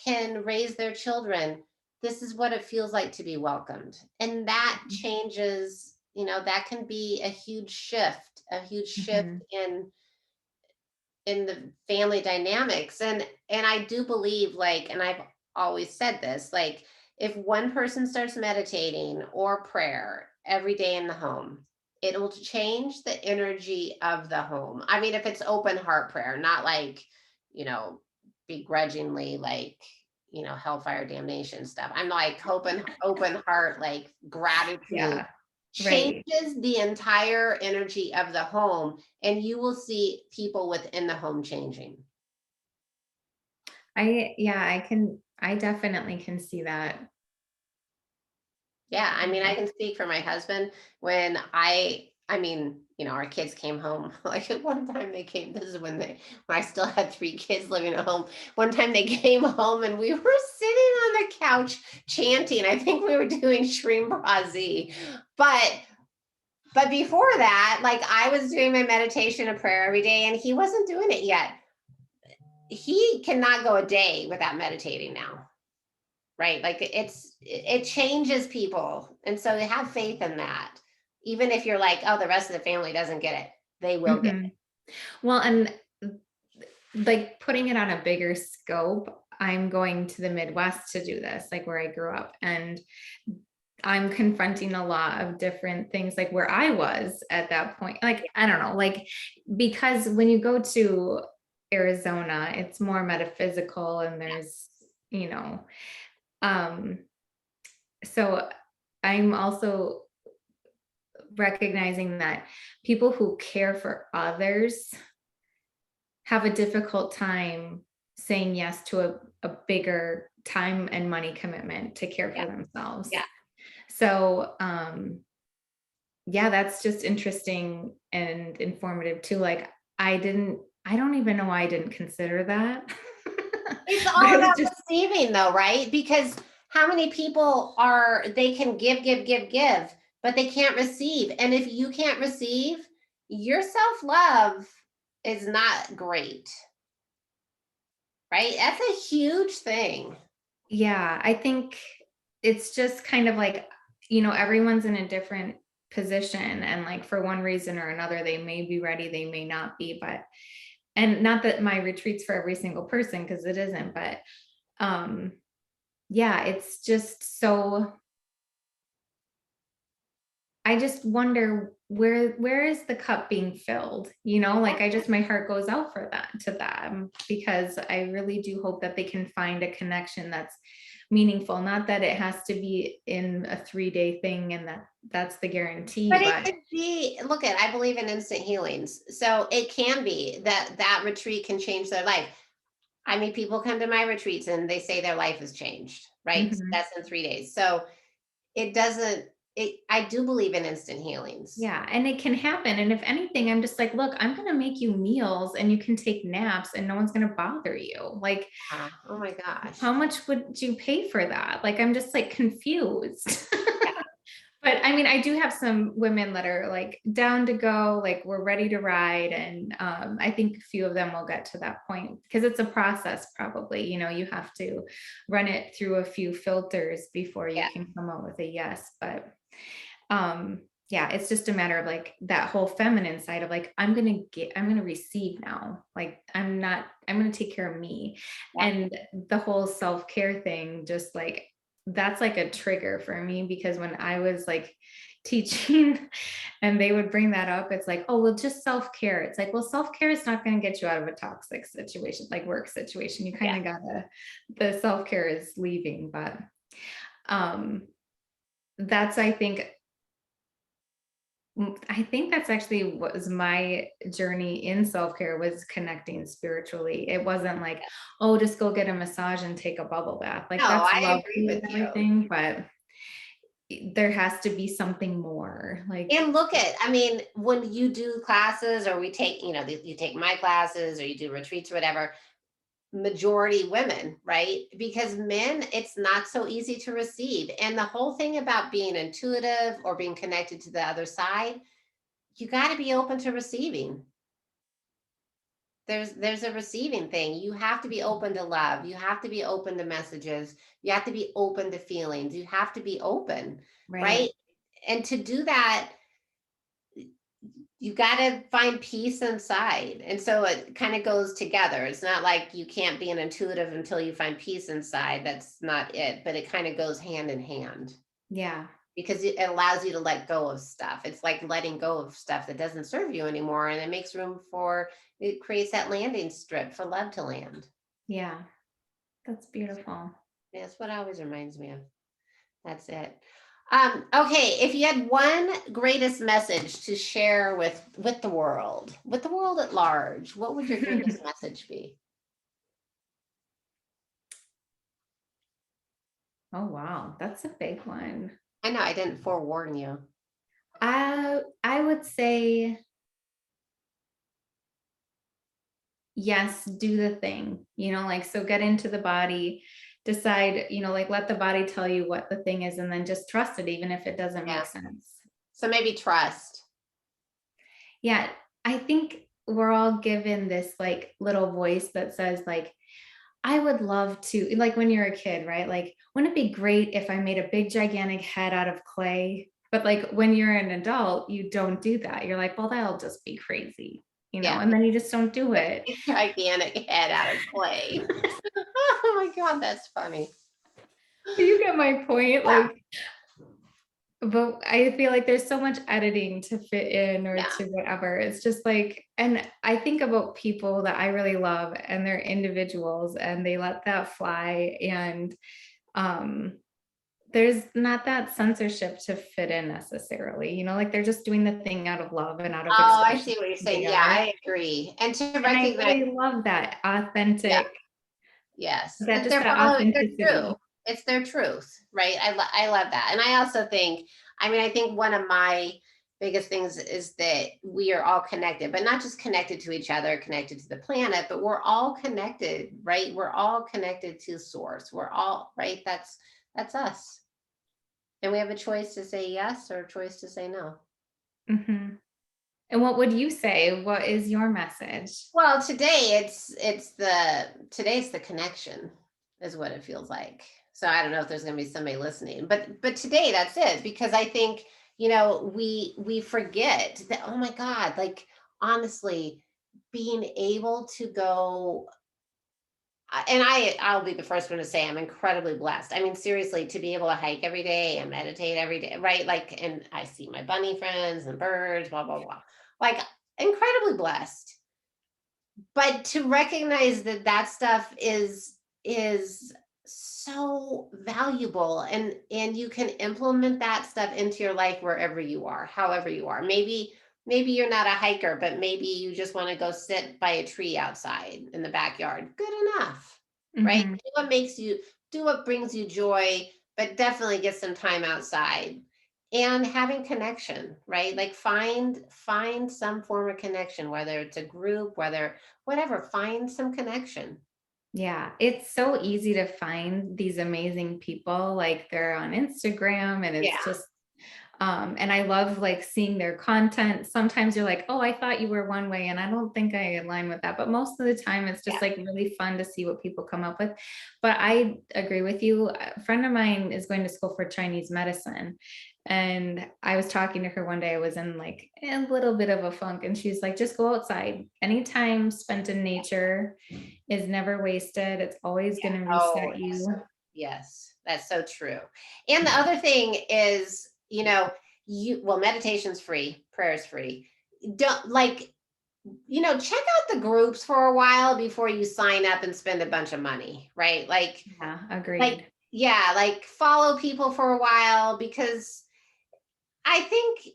can raise their children. This is what it feels like to be welcomed. And that changes, that can be a huge shift Mhm. in the family dynamics. And I do believe, like, and I've always said this, like, if one person starts meditating or prayer every day in the home, it will change the energy of the home. I mean, if it's open heart prayer, not like, you know begrudgingly, like, hellfire damnation stuff. I'm like open heart, like gratitude Yeah, right. changes the entire energy of the home, and you will see people within the home changing. I definitely can see that. Yeah, I mean, I Yeah. can speak for my husband. When I I mean, our kids came home. Like at one time they came, this is when I still had 3 kids living at home. One time they came home and we were sitting on the couch chanting. I think we were doing Shreem Brazi. But before that, like I was doing my meditation and prayer every day and he wasn't doing it yet. He cannot go a day without meditating now. Right? Like it changes people. And so have faith in that. Even if you're like, oh, the rest of the family doesn't get it, they will get Mhm. Well, and like putting it on a bigger scope, I'm going to the Midwest to do this, like where I grew up. And I'm confronting a lot of different things, like where I was at that point. Like, I don't know, like, because when you go to Arizona, it's more metaphysical and there's, you know, um, so I'm also recognizing that people who care for others have a difficult time saying yes to a bigger time and money commitment to care it. for themselves. Yeah. So, yeah, that's just interesting and informative too. Like, I don't even know why I didn't consider that. It's But all it was about just, receiving though, right? Because how many people they can give, but they can't receive. And if you can't receive, your self-love is not great, right? That's a huge thing. yeah, I think it's just kind of like, everyone's in a different position. And like, for one reason or another, they may be ready, they may not be. But, and not that my retreat's for every single person, because it isn't. But, um, yeah, it's just so, I just wonder where is the cup being filled? Like I just, my heart goes out for that to them, because I really do hope that they can find a connection that's meaningful. Not that it has to be in a 3-day thing and that's the guarantee, But it but could be, look at, I believe in instant healings. So it can be that retreat can change their life. I mean, people come to my retreats and they say their life has changed, right? mhm. That's in 3 days. So it doesn't, I do believe in instant healings. Yeah, and it can happen. And if anything, I'm just like, look, I'm gonna make you meals and you can take naps and no one's gonna bother you. Like, Oh my gosh. how much would you pay for that? Like, I'm just like confused. Yeah. But I mean, I do have some women that are like down to go, like we're ready to ride. And I think a few of them will get to that point, because it's a process, probably. You have to run it through a few filters before you Yeah. can come up with a yes. But yeah, it's just a matter of like that whole feminine side of like, I'm gonna receive now. Like, I'm gonna take care of me. Yeah. And the whole self-care thing, just like, that's like a trigger for me, because when I was like teaching and they would bring that up, it's like, oh, well, just self-care. It's like, well, self-care is not going to get you out of a toxic situation, like work situation. You kind Yeah. of gotta, the self-care is leaving. But um that's, I think that's actually what was my journey in self-care, was connecting spiritually. It wasn't like, oh, just go get a massage and take a bubble bath. Like, No, that's I agree lovely and with you. everything, but there has to be something more. Like, And look at, I mean, when you do classes or we take, you take my classes or you do retreats or whatever, majority women, right? Because men, it's not so easy to receive. And the whole thing about being intuitive or being connected to the other side, you got to be open to receiving. There's a receiving thing. You have to be open to love. You have to be open to messages. You have to be open to feelings. You have to be open, right? right. And to do that, you got to find peace inside. And so it kind of goes together. It's not like you can't be an intuitive until you find peace inside. That's not it, but it kind of goes hand in hand Yeah. because it allows you to let go of stuff. It's like letting go of stuff that doesn't serve you anymore. And it makes room for, it creates that landing strip for love to land. Yeah. That's beautiful. That's what always reminds me of. That's it. Okay, if you had one greatest message to share with the world at large, what would your greatest message be? Oh, wow. That's a big one. I know I didn't forewarn you. I would say yes, do the thing, like, so get into the body, decide, like, let the body tell you what the thing is, and then just trust it, even if it doesn't make Yeah. sense. So maybe trust. Yeah, I think we're all given this like little voice that says, like, I would love to, like when you're a kid, right? Like, wouldn't it be great if I made a big, gigantic head out of clay? But like when you're an adult, you don't do that. You're like, well, that'll just be crazy, Yeah. and then you just don't do it. Gigantic head out of clay. Oh my God, that's funny. You get my point. Yeah. Like, but I feel like there's so much editing to fit in or Yeah. to whatever. It's just like, and I think about people that I really love and they're individuals and they let that fly. And um, there's not that censorship to fit in necessarily, like they're just doing the thing out of love and out of Oh, I expression see what you're saying. Yeah, together. I agree. And to And I recognize, really love that yeah, authentic, yes, that that just they're that following their truth. authenticity. It's their truth, right? I love that. And I also think, I mean, I think one of my biggest things is that we are all connected, but not just connected to each other, connected to the planet, but we're all connected, right? We're all connected to source. We're all, right? That's us. And we have a choice to say yes or a choice to say no. Mhm. And what would you say? What is your message? Well, today today's the connection is what it feels like. So I don't know if there's going to be somebody listening, but today that's it, because I think, we forget that, oh my God, like, honestly, being able to go, and I'll be the first one to say I'm incredibly blessed. I mean, seriously, to be able to hike every day and meditate every day, right? Like, and I see my bunny friends and birds, blah blah blah. Like, incredibly blessed, but to recognize that that stuff is so valuable, and you can implement that stuff into your life wherever you are, however you are. Maybe you're not a hiker, but maybe you just want to go sit by a tree outside in the backyard. Good enough, right? Mhm. Do what brings you joy, but definitely get some time outside and having connection, right? Like, find some form of connection, whether it's a group, whether whatever, find some connection. Yeah, it's so easy to find these amazing people, like they're on Instagram and Yeah, it's just and I love like seeing their content. Sometimes you're like, "Oh, I thought you were one way and I don't think I align with that." But most of the time it's yeah, just like really fun to see what people come up with. But I agree with you. A friend of mine is going to school for Chinese medicine. And I was talking to her one day. I was in like a little bit of a funk and she's like, "Just go outside. Any time spent in nature is never wasted. It's always yeah. going to Oh, reset you." yes, that's so true. And the other thing is, meditation's free, prayer's free. Don't, like, check out the groups for a while before you sign up and spend a bunch of money, right? Yeah, Like, agreed. yeah, like, follow people for a while, because I think,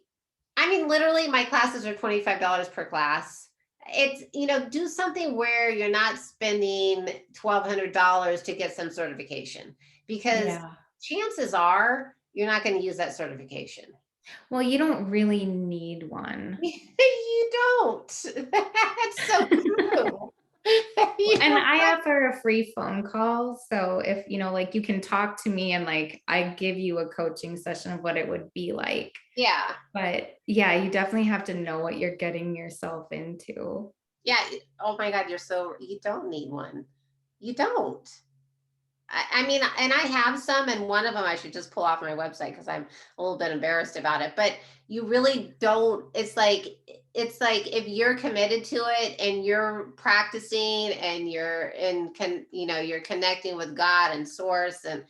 I mean, literally, my classes are $25 per class. It's, do something where you're not spending $1,200 to get some certification, because Yeah. chances are you're not going to use that certification. Well, you don't really need one. You don't. That's so true. You And don't I have, offer a free phone call. So if, like you can talk to me and like I give you a coaching session of what it would be like. yeah. But yeah, you definitely have to know what you're getting yourself into. Yeah. Oh my God, you don't need one. You don't. I mean, and I have some, and one of them I should just pull off my website because I'm a little bit embarrassed about it. But you really don't. It's like if you're committed to it and you're practicing and you're connecting with God and Source, and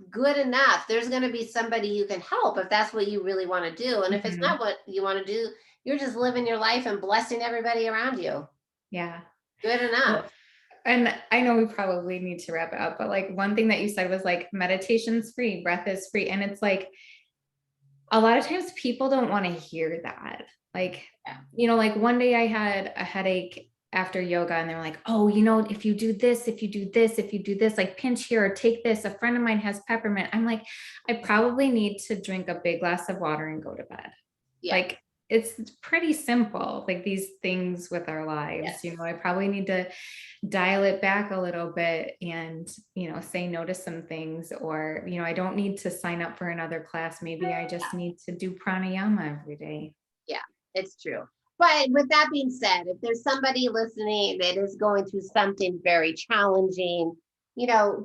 good enough, there's going to be somebody you can help if that's what you really want to do. And if it's not Mhm. what you want to do, you're just living your life and blessing everybody around you. Yeah. Good Well, enough. and I know we probably need to wrap it up, but like one thing that you said was like meditation's free, breath is free. And it's like a lot of times people don't want to hear that. Like, Yeah. like one day I had a headache after yoga and they're like, oh, you know, if you do this, if you do this, if you do this, like pinch here or take this. A friend of mine has peppermint. I'm like, I probably need to drink a big glass of water and go to bed. Yeah. Like it's pretty simple, like these things with our lives, you Yes. know, I probably need to dial it back a little bit and, you know, say no to some things, or, you know, I don't need to sign up for another class. Maybe I just need to do pranayama every day. Yeah, it's true. But with that being said, if there's somebody listening that is going through something very challenging,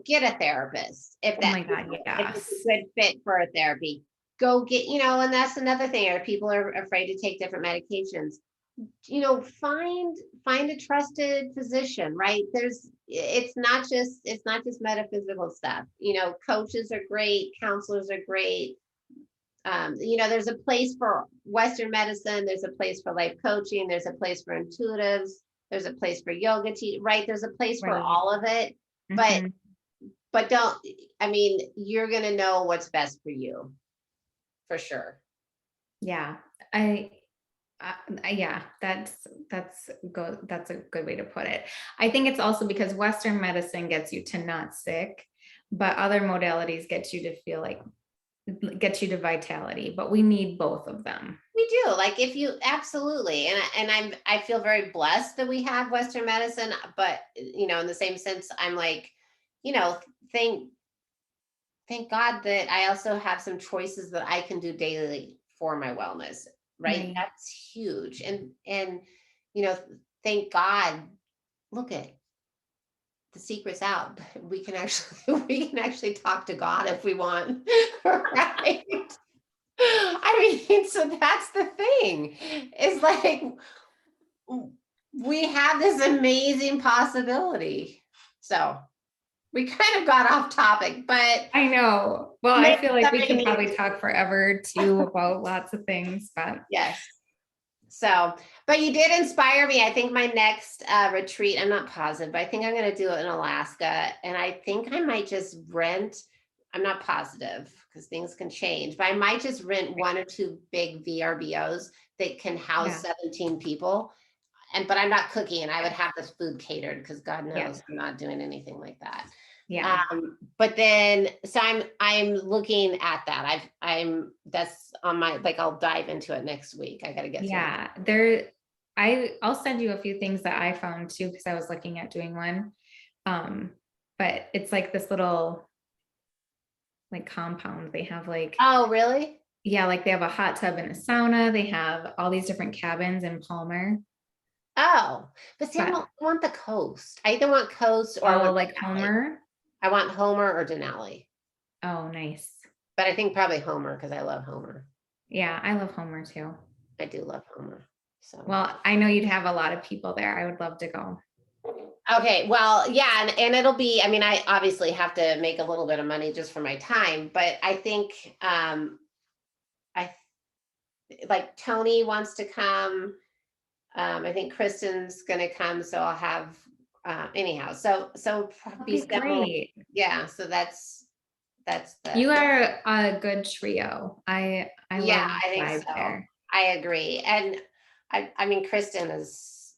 get a therapist. If Oh that my God, if it's yes. a good fit for a therapy, go get, and that's another thing. Or people are afraid to take different medications. Find a trusted physician, right? It's not just metaphysical stuff. Coaches are great, counselors are great. There's a place for Western medicine, there's a place for life coaching, there's a place for intuitives, there's a place for yoga right? There's a place for Right. all of it. But Mhm. don't, you're gonna know what's best for you, for sure. Yeah. Yeah, that's good. That's a good way to put it. I think it's also because Western medicine gets you to not sick, but other modalities get you to feel like gets you to vitality. But we need both of them. We do. Like, if you absolutely, I feel very blessed that we have Western medicine, but in the same sense, I'm like, you know, thank thank God that I also have some choices that I can do daily for my wellness, right? Right. That's huge. And you know, thank God, look at the secret's out. We can actually talk to God if we want. Right? So that's the thing. It's like we have this amazing possibility. So we kind of got off topic, but I know. Well, I maybe feel like we somebody could needs. probably talk forever too about lots of things, but Yes. So, but you did inspire me. I think my next retreat, I'm not positive, but I think I'm going to do it in Alaska. And I think I might just rent, I'm not positive because things can change, but I might just rent one or two big VRBOs that can house yeah. 17 people. But I'm not cooking, and I would have this food catered because God Yeah. knows I'm not doing anything like that. Yeah. But then, so I'm looking at that. That's on my, like, I'll dive into it next week. I got to get through. Yeah. I'll send you a few things that I found too, because I was looking at doing one. Um, but it's like this little like compound. They have like, Oh, really? yeah, like they have a hot tub and a sauna. They have all these different cabins in Palmer. Oh, but see, I But don't want the coast. I either want coast or I oh, want like Denali. Homer. I want Homer or Denali, Oh, nice. but I think probably Homer because I love Homer. Yeah, I love Homer too. I do love Homer. So. Well, I know you'd have a lot of people there. I would love to go. Okay, well, yeah, and it'll be, I obviously have to make a little bit of money just for my time, but I think I like Tony wants to come. I think Kristen's gonna come, so I'll have anyhow. So be Okay, similar. great. Yeah, so that's You the are a good trio. I yeah, love I the think vibe so. there. I agree. And Kristen is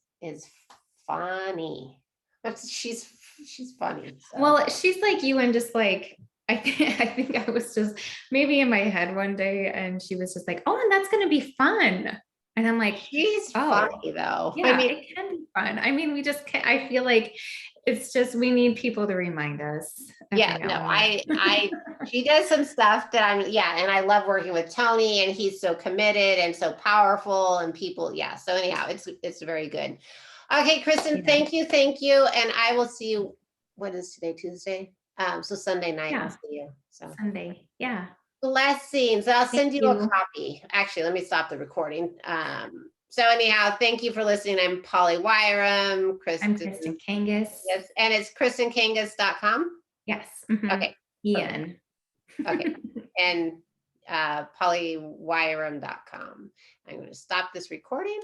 funny. She's funny. So Well, she's like you and just like I think I was just maybe in my head one day and she was just like, "Oh, and that's going to be fun." And I'm like, she's "Oh, funny though. yeah, it can be fun." I mean, we just can I feel like it's just we need people to remind us Yeah, every no, now and then. she does some stuff that yeah, and I love working with Tony, and he's so committed and so powerful, and people, yeah. So anyhow, it's very good. Okay, Kristen, Yeah. thank you, and I will see you. What is today? Tuesday. So Sunday night, I'll Yeah. see you. So Sunday. Yeah. blessings. I'll Thank send you a you. copy. Actually, let me stop the recording. So anyhow, thank you for listening. I'm Polly Wyram, I'm Kristen. Kristen Kangas. Yes, and it's KristenKangas.com. Yes. Mhm. Okay, perfect. Ian. Okay. And pollywyram.com. I'm going to stop this recording.